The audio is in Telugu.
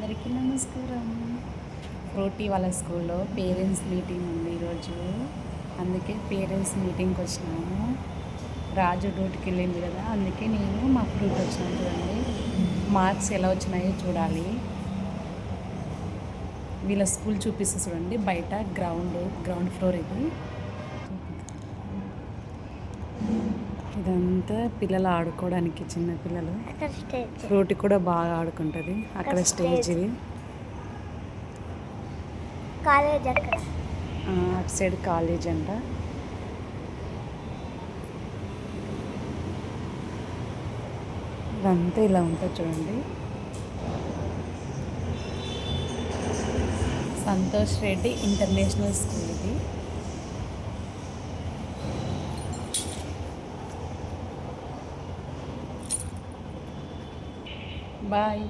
అందరికీ నమస్కారం. ఫ్రూటీ వాళ్ళ స్కూల్లో పేరెంట్స్ మీటింగ్ ఉంది ఈరోజు. అందుకే పేరెంట్స్ మీటింగ్కి వచ్చినాము. రాజు డ్యూటీకి వెళ్ళింది కదా, అందుకే నేను మా ఫ్రూట్ వచ్చినాను. చూడండి మార్క్స్ ఎలా వచ్చినాయో చూడాలి. వీళ్ళ స్కూల్ చూపిస్తే చూడండి, బయట గ్రౌండ్ ఫ్లోర్ ఇది. ఇదంతా పిల్లలు ఆడుకోవడానికి, చిన్న పిల్లలు. ఫ్రూట్ కూడా బాగా ఆడుకుంటుంది. అక్కడ స్టేజ్ ఇది. అటు సైడ్ కాలేజ్ అంట. ఇదంతా ఇలా ఉంటుంది చూడండి. సంతోష్ రెడ్డి ఇంటర్నేషనల్ స్కూల్ ఇది. బాయ్.